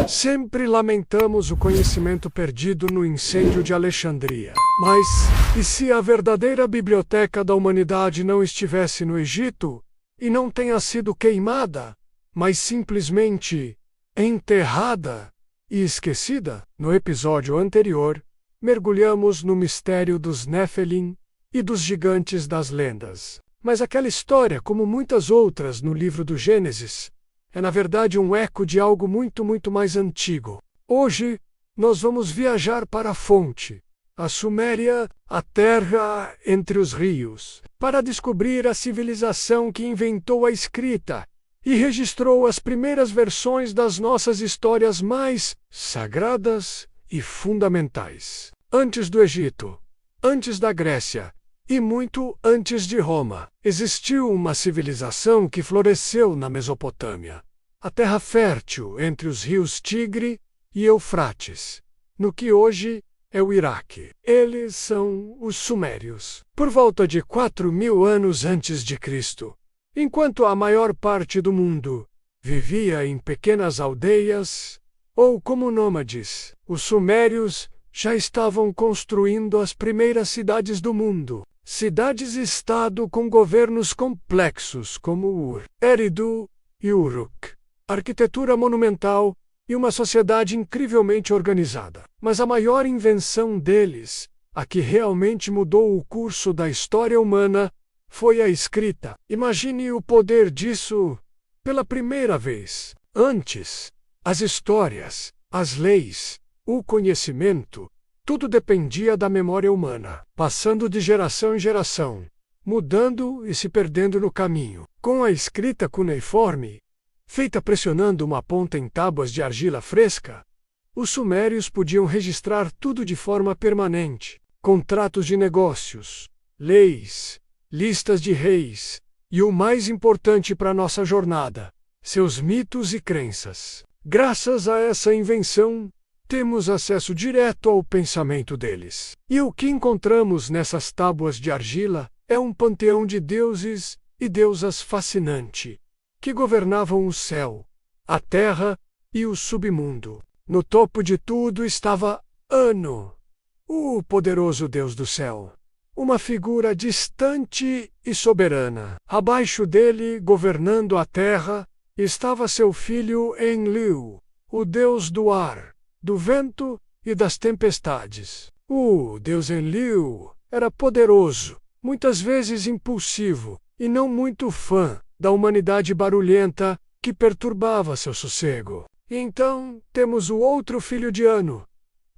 Sempre lamentamos o conhecimento perdido no incêndio de Alexandria. Mas, e se a verdadeira biblioteca da humanidade não estivesse no Egito, e não tenha sido queimada, mas simplesmente enterrada e esquecida? No episódio anterior, mergulhamos no mistério dos Néfelim e dos gigantes das lendas. Mas aquela história, como muitas outras no livro do Gênesis, é na verdade um eco de algo muito mais antigo. Hoje, nós vamos viajar para a fonte, a Suméria, a terra entre os rios, para descobrir a civilização que inventou a escrita e registrou as primeiras versões das nossas histórias mais sagradas e fundamentais. Antes do Egito, antes da Grécia e muito antes de Roma, existiu uma civilização que floresceu na Mesopotâmia, a terra fértil entre os rios Tigre e Eufrates, no que hoje é o Iraque. Eles são os Sumérios. Por volta de 4.000 anos antes de Cristo, enquanto a maior parte do mundo vivia em pequenas aldeias ou como nômades, os Sumérios já estavam construindo as primeiras cidades do mundo. Cidades-estado com governos complexos como Ur, Eridu e Uruk, arquitetura monumental e uma sociedade incrivelmente organizada. Mas a maior invenção deles, a que realmente mudou o curso da história humana, foi a escrita. Imagine o poder disso pela primeira vez. Antes, as histórias, as leis, o conhecimento, tudo dependia da memória humana, passando de geração em geração, mudando e se perdendo no caminho. Com a escrita cuneiforme, feita pressionando uma ponta em tábuas de argila fresca, os sumérios podiam registrar tudo de forma permanente: contratos de negócios, leis, listas de reis e o mais importante para nossa jornada, seus mitos e crenças. Graças a essa invenção, temos acesso direto ao pensamento deles. E o que encontramos nessas tábuas de argila é um panteão de deuses e deusas fascinante, que governavam o céu, a terra e o submundo. No topo de tudo estava Anu, o poderoso deus do céu, uma figura distante e soberana. Abaixo dele, governando a terra, estava seu filho Enlil, o deus do ar, do vento e das tempestades. O deus Enlil era poderoso, muitas vezes impulsivo, e não muito fã da humanidade barulhenta que perturbava seu sossego. E então temos o outro filho de Anu,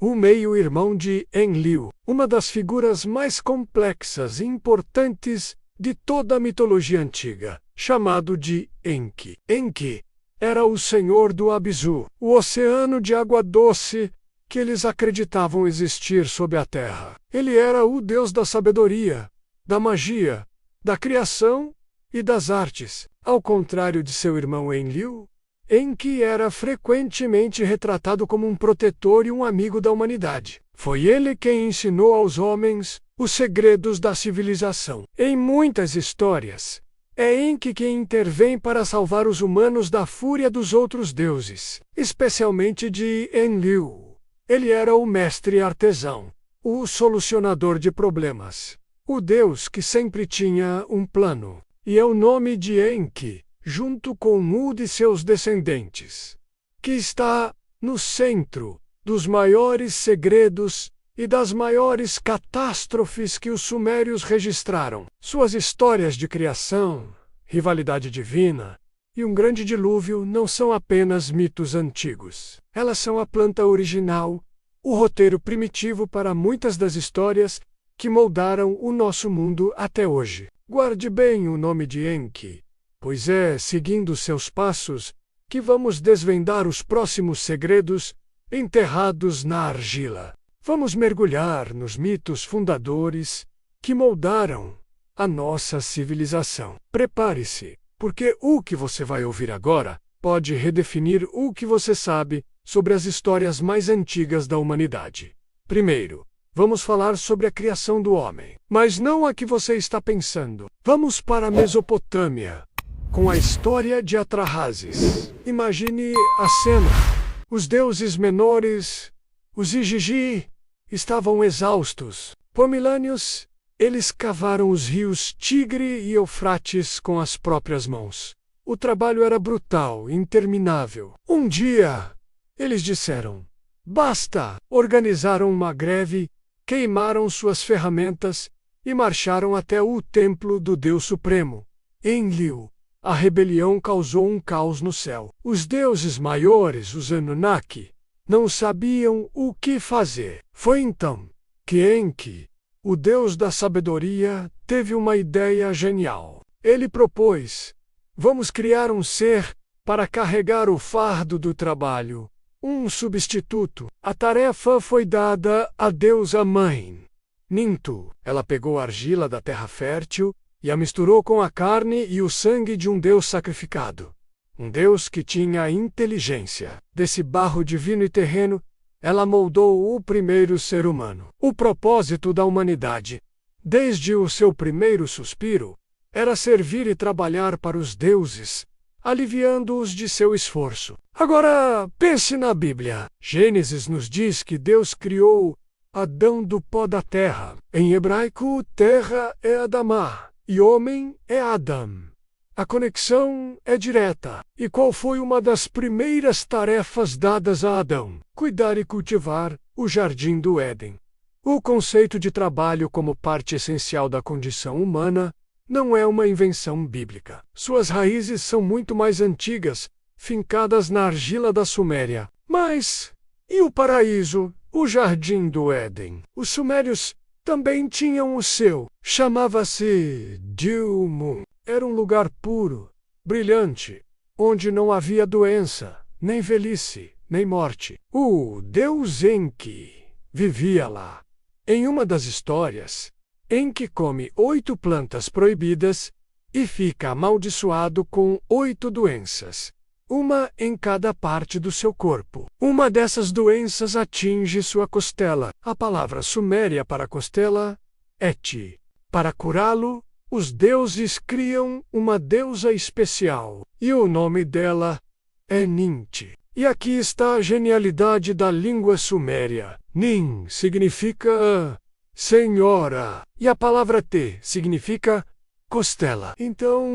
o meio-irmão de Enlil, uma das figuras mais complexas e importantes de toda a mitologia antiga, chamado de Enki. Enki era o senhor do Abzu, o oceano de água doce que eles acreditavam existir sob a terra. Ele era o deus da sabedoria, da magia, da criação e das artes. Ao contrário de seu irmão Enlil, Enki era frequentemente retratado como um protetor e um amigo da humanidade. Foi ele quem ensinou aos homens os segredos da civilização. Em muitas histórias, é Enki quem intervém para salvar os humanos da fúria dos outros deuses, especialmente de Enlil. Ele era o mestre artesão, o solucionador de problemas, o deus que sempre tinha um plano. E é o nome de Enki, junto com Mud e seus descendentes, que está no centro dos maiores segredos e das maiores catástrofes que os sumérios registraram. Suas histórias de criação, rivalidade divina e um grande dilúvio não são apenas mitos antigos. Elas são a planta original, o roteiro primitivo para muitas das histórias que moldaram o nosso mundo até hoje. Guarde bem o nome de Enki, pois é seguindo seus passos que vamos desvendar os próximos segredos enterrados na argila. Vamos mergulhar nos mitos fundadores que moldaram a nossa civilização. Prepare-se, porque o que você vai ouvir agora pode redefinir o que você sabe sobre as histórias mais antigas da humanidade. Primeiro, vamos falar sobre a criação do homem, mas não a que você está pensando. Vamos para a Mesopotâmia, com a história de Atrahasis. Imagine a cena. Os deuses menores, os Igigi, estavam exaustos. Por milênios, eles cavaram os rios Tigre e Eufrates com as próprias mãos. O trabalho era brutal, interminável. Um dia, eles disseram: basta! Organizaram uma greve, queimaram suas ferramentas e marcharam até o templo do Deus Supremo. Enlil. A rebelião causou um caos no céu. Os deuses maiores, os Anunnaki, não sabiam o que fazer. Foi então que Enki, o deus da sabedoria, teve uma ideia genial. Ele propôs: vamos criar um ser para carregar o fardo do trabalho, um substituto. A tarefa foi dada à deusa mãe, Nintu. Ela pegou a argila da terra fértil e a misturou com a carne e o sangue de um deus sacrificado. Um deus que tinha inteligência. Desse barro divino e terreno, ela moldou o primeiro ser humano. O propósito da humanidade, desde o seu primeiro suspiro, era servir e trabalhar para os deuses, aliviando-os de seu esforço. Agora, pense na Bíblia. Gênesis nos diz que Deus criou Adão do pó da terra. Em hebraico, terra é Adamá e homem é Adam. A conexão é direta. E qual foi uma das primeiras tarefas dadas a Adão? Cuidar e cultivar o jardim do Éden. O conceito de trabalho como parte essencial da condição humana não é uma invenção bíblica. Suas raízes são muito mais antigas, fincadas na argila da Suméria. Mas, e o paraíso, o jardim do Éden? Os sumérios também tinham o seu. Chamava-se Dilmun. Era um lugar puro, brilhante, onde não havia doença, nem velhice, nem morte. O deus Enki vivia lá. Em uma das histórias, Enki come 8 plantas proibidas e fica amaldiçoado com 8 doenças, uma em cada parte do seu corpo. Uma dessas doenças atinge sua costela. A palavra suméria para costela é Ti. Para curá-lo, os deuses criam uma deusa especial, e o nome dela é Ninti. E aqui está a genialidade da língua suméria. Nin significa senhora, e a palavra Te significa costela. Então,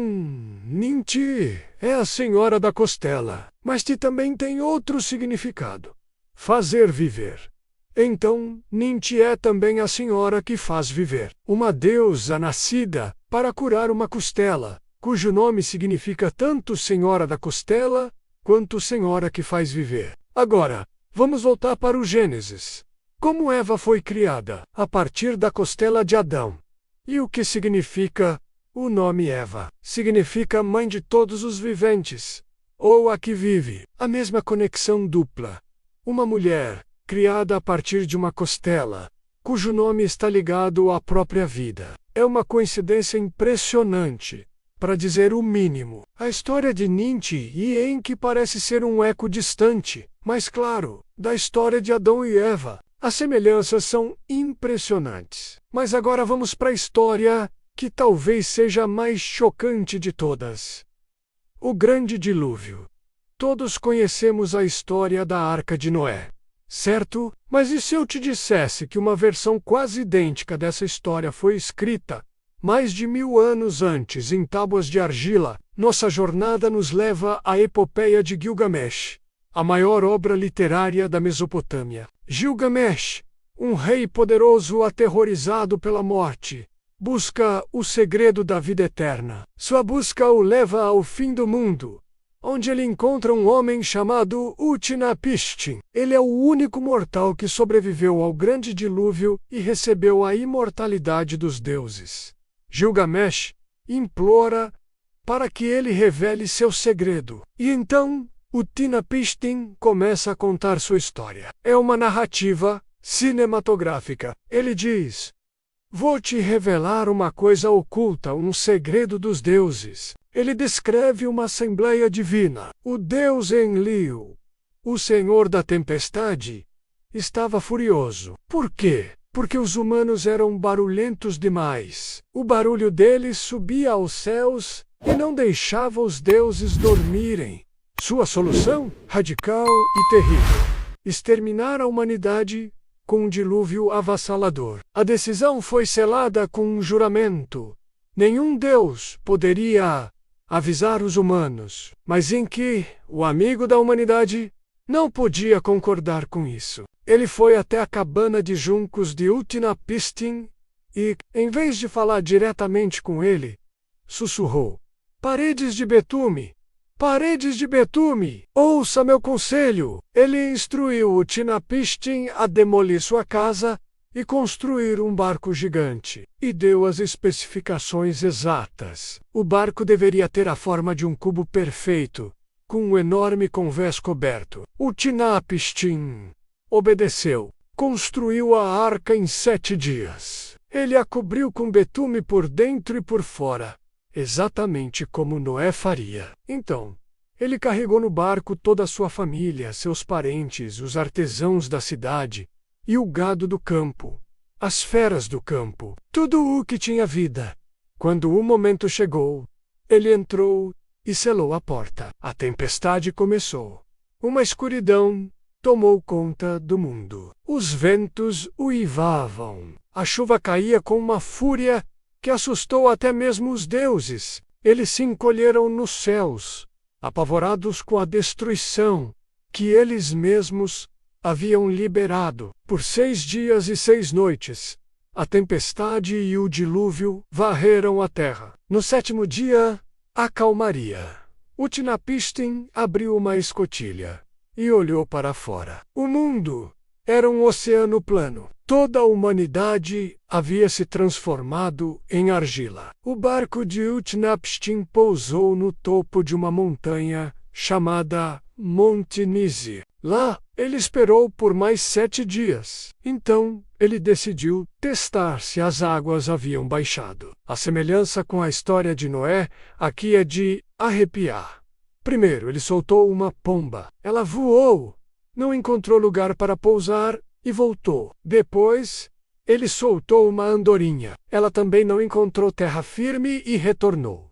Ninti é a senhora da costela, mas Ti também tem outro significado: fazer viver. Então, Ninti é também a senhora que faz viver. Uma deusa nascida para curar uma costela, cujo nome significa tanto senhora da costela, quanto senhora que faz viver. Agora, vamos voltar para o Gênesis. Como Eva foi criada? A partir da costela de Adão. E o que significa o nome Eva? Significa mãe de todos os viventes, ou a que vive. A mesma conexão dupla. Uma mulher criada a partir de uma costela, cujo nome está ligado à própria vida. É uma coincidência impressionante, para dizer o mínimo. A história de Ninti e Enki parece ser um eco distante, mas claro, da história de Adão e Eva. As semelhanças são impressionantes. Mas agora vamos para a história que talvez seja a mais chocante de todas. O Grande Dilúvio. Todos conhecemos a história da Arca de Noé, certo? Mas e se eu te dissesse que uma versão quase idêntica dessa história foi escrita mais de 1000 anos antes em tábuas de argila? Nossa jornada nos leva à epopeia de Gilgamesh, a maior obra literária da Mesopotâmia. Gilgamesh, um rei poderoso aterrorizado pela morte, busca o segredo da vida eterna. Sua busca o leva ao fim do mundo, onde ele encontra um homem chamado Utnapishtim. Ele é o único mortal que sobreviveu ao grande dilúvio e recebeu a imortalidade dos deuses. Gilgamesh implora para que ele revele seu segredo. E então, Utnapishtim começa a contar sua história. É uma narrativa cinematográfica. Ele diz: vou te revelar uma coisa oculta, um segredo dos deuses. Ele descreve uma assembleia divina. O deus Enlil, o senhor da tempestade, estava furioso. Por quê? Porque os humanos eram barulhentos demais. O barulho deles subia aos céus e não deixava os deuses dormirem. Sua solução? Radical e terrível. Exterminar a humanidade com um dilúvio avassalador. A decisão foi selada com um juramento. Nenhum Deus poderia avisar os humanos, mas em que o amigo da humanidade não podia concordar com isso. Ele foi até a cabana de juncos de Utnapishtim e, em vez de falar diretamente com ele, sussurrou: Paredes de betume! Paredes de betume! Ouça meu conselho! Ele instruiu Utnapishtim a demolir sua casa e construir um barco gigante, e deu as especificações exatas. O barco deveria ter a forma de um cubo perfeito, com um enorme convés coberto. Utnapishtim obedeceu. Construiu a arca em 7 dias. Ele a cobriu com betume por dentro e por fora, exatamente como Noé faria. Então, ele carregou no barco toda a sua família, seus parentes, os artesãos da cidade e o gado do campo, as feras do campo, tudo o que tinha vida. Quando o momento chegou, ele entrou e selou a porta. A tempestade começou. Uma escuridão tomou conta do mundo. Os ventos uivavam. A chuva caía com uma fúria que assustou até mesmo os deuses. Eles se encolheram nos céus, apavorados com a destruição que eles mesmos haviam liberado. Por 6 dias e 6 noites, a tempestade e o dilúvio varreram a terra. No 7º dia, a calmaria. Utnapishtim abriu uma escotilha e olhou para fora. O mundo era um oceano plano. Toda a humanidade havia se transformado em argila. O barco de Utnapishtim pousou no topo de uma montanha chamada Monte Nisi. Lá, ele esperou por mais 7 dias. Então, ele decidiu testar se as águas haviam baixado. A semelhança com a história de Noé aqui é de arrepiar. Primeiro, ele soltou uma pomba. Ela voou, não encontrou lugar para pousar e voltou. Depois, ele soltou uma andorinha. Ela também não encontrou terra firme e retornou.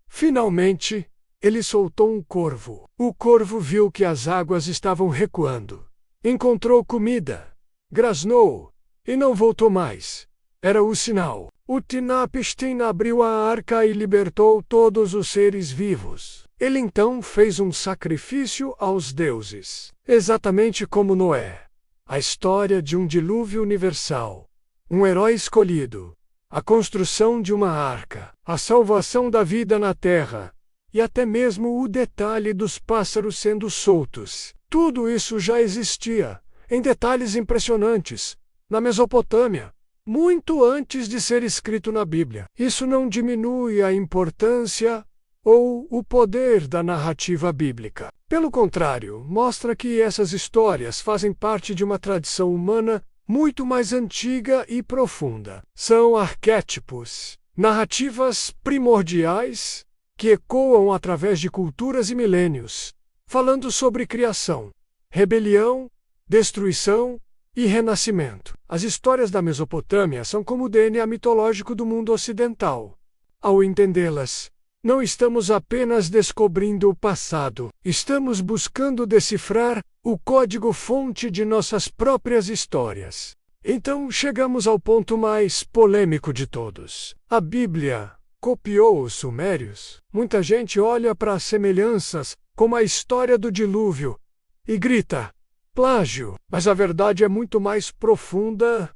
Finalmente, ele soltou um corvo. O corvo viu que as águas estavam recuando. Encontrou comida, grasnou e não voltou mais. Era o sinal. Utnapishtim abriu a arca e libertou todos os seres vivos. Ele então fez um sacrifício aos deuses, exatamente como Noé. A história de um dilúvio universal, um herói escolhido, a construção de uma arca, a salvação da vida na terra, e até mesmo o detalhe dos pássaros sendo soltos. Tudo isso já existia, em detalhes impressionantes, na Mesopotâmia, muito antes de ser escrito na Bíblia. Isso não diminui a importância ou o poder da narrativa bíblica. Pelo contrário, mostra que essas histórias fazem parte de uma tradição humana muito mais antiga e profunda. São arquétipos, narrativas primordiais que ecoam através de culturas e milênios, falando sobre criação, rebelião, destruição e renascimento. As histórias da Mesopotâmia são como o DNA mitológico do mundo ocidental. Ao entendê-las, não estamos apenas descobrindo o passado, estamos buscando decifrar o código-fonte de nossas próprias histórias. Então chegamos ao ponto mais polêmico de todos. A Bíblia copiou os sumérios? Muita gente olha para as semelhanças, como a história do dilúvio, e grita: plágio! Mas a verdade é muito mais profunda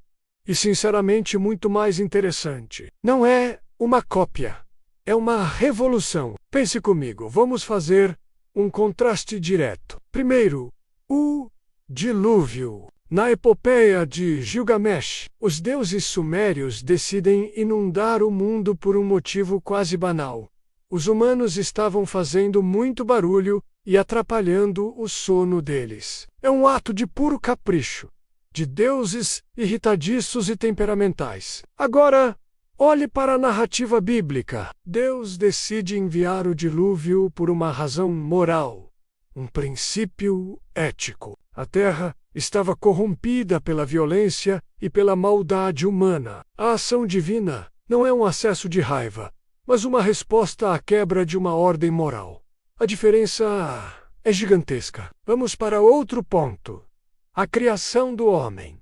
e, sinceramente, muito mais interessante. Não é uma cópia. É uma revolução. Pense comigo, vamos fazer um contraste direto. Primeiro, o dilúvio. Na epopeia de Gilgamesh, os deuses sumérios decidem inundar o mundo por um motivo quase banal. Os humanos estavam fazendo muito barulho e atrapalhando o sono deles. É um ato de puro capricho, de deuses irritadiços e temperamentais. Agora, olhe para a narrativa bíblica. Deus decide enviar o dilúvio por uma razão moral, um princípio ético. A terra estava corrompida pela violência e pela maldade humana. A ação divina não é um acesso de raiva, mas uma resposta à quebra de uma ordem moral. A diferença é gigantesca. Vamos para outro ponto. A criação do homem.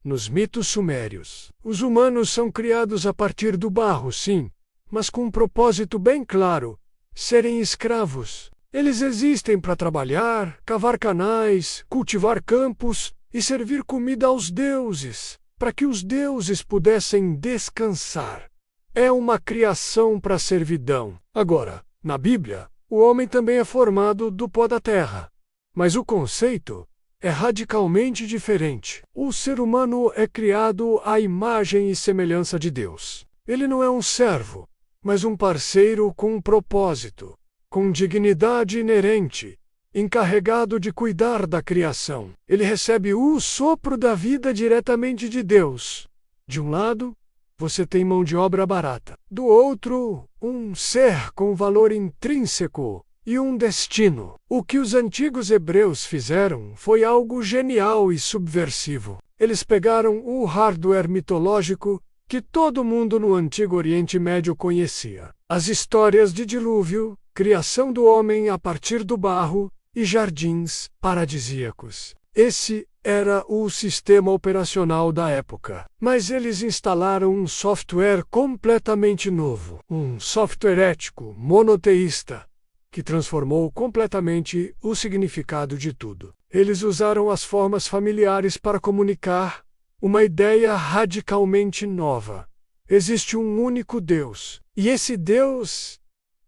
Nos mitos sumérios, os humanos são criados a partir do barro, sim, mas com um propósito bem claro: serem escravos. Eles existem para trabalhar, cavar canais, cultivar campos e servir comida aos deuses, para que os deuses pudessem descansar. É uma criação para servidão. Agora, na Bíblia, o homem também é formado do pó da terra. Mas o conceito é radicalmente diferente. O ser humano é criado à imagem e semelhança de Deus. Ele não é um servo, mas um parceiro com um propósito, com dignidade inerente, encarregado de cuidar da criação. Ele recebe o sopro da vida diretamente de Deus. De um lado, você tem mão de obra barata. Do outro, um ser com valor intrínseco e um destino. O que os antigos hebreus fizeram foi algo genial e subversivo. Eles pegaram o hardware mitológico que todo mundo no Antigo Oriente Médio conhecia. As histórias de dilúvio, criação do homem a partir do barro e jardins paradisíacos. Esse era o sistema operacional da época. Mas eles instalaram um software completamente novo. Um software ético, monoteísta, que transformou completamente o significado de tudo. Eles usaram as formas familiares para comunicar uma ideia radicalmente nova. Existe um único Deus, e esse Deus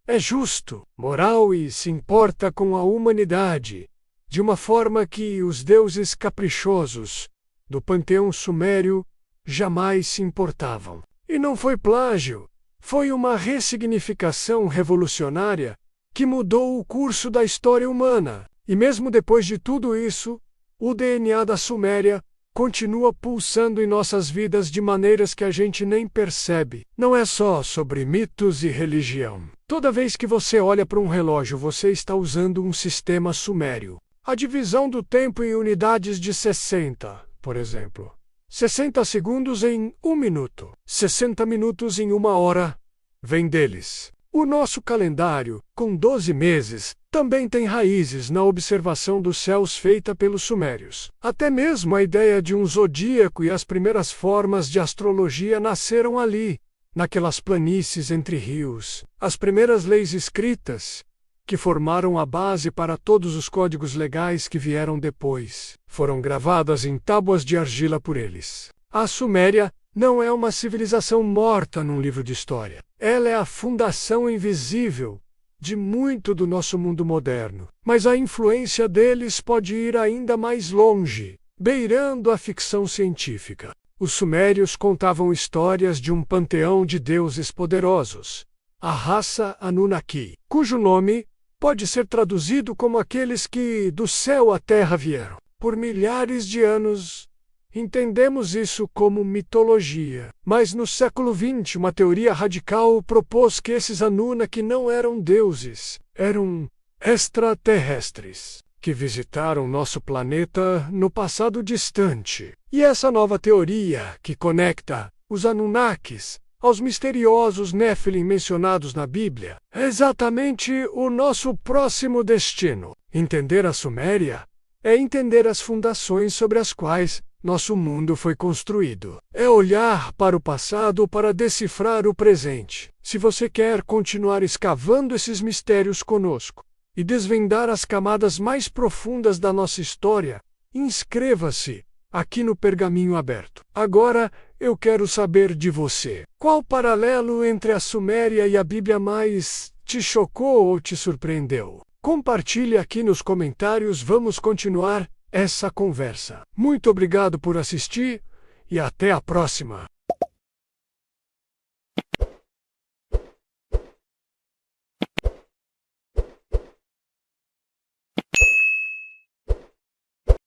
é justo, moral e se importa com a humanidade, de uma forma que os deuses caprichosos do panteão sumério jamais se importavam. E não foi plágio, foi uma ressignificação revolucionária que mudou o curso da história humana. E mesmo depois de tudo isso, o DNA da Suméria continua pulsando em nossas vidas de maneiras que a gente nem percebe. Não é só sobre mitos e religião. Toda vez que você olha para um relógio, você está usando um sistema sumério. A divisão do tempo em unidades de 60, por exemplo. 60 segundos em 1 minuto. 60 minutos em 1 hora. Vem deles. O nosso calendário, com 12 meses, também tem raízes na observação dos céus feita pelos sumérios. Até mesmo a ideia de um zodíaco e as primeiras formas de astrologia nasceram ali, naquelas planícies entre rios. As primeiras leis escritas, que formaram a base para todos os códigos legais que vieram depois, foram gravadas em tábuas de argila por eles. A Suméria não é uma civilização morta num livro de história. Ela é a fundação invisível de muito do nosso mundo moderno. Mas a influência deles pode ir ainda mais longe, beirando a ficção científica. Os sumérios contavam histórias de um panteão de deuses poderosos, a raça Anunnaki, cujo nome pode ser traduzido como aqueles que do céu à terra vieram. Por milhares de anos, entendemos isso como mitologia. Mas no século XX, uma teoria radical propôs que esses Anunnaki não eram deuses, eram extraterrestres, que visitaram nosso planeta no passado distante. E essa nova teoria, que conecta os Anunnakis aos misteriosos Néfilim mencionados na Bíblia, é exatamente o nosso próximo destino. Entender a Suméria é entender as fundações sobre as quais nosso mundo foi construído. É olhar para o passado para decifrar o presente. Se você quer continuar escavando esses mistérios conosco e desvendar as camadas mais profundas da nossa história, inscreva-se aqui no Pergaminho Aberto. Agora, eu quero saber de você. Qual paralelo entre a Suméria e a Bíblia mais te chocou ou te surpreendeu? Compartilhe aqui nos comentários, vamos continuar essa conversa. Muito obrigado por assistir e até a próxima!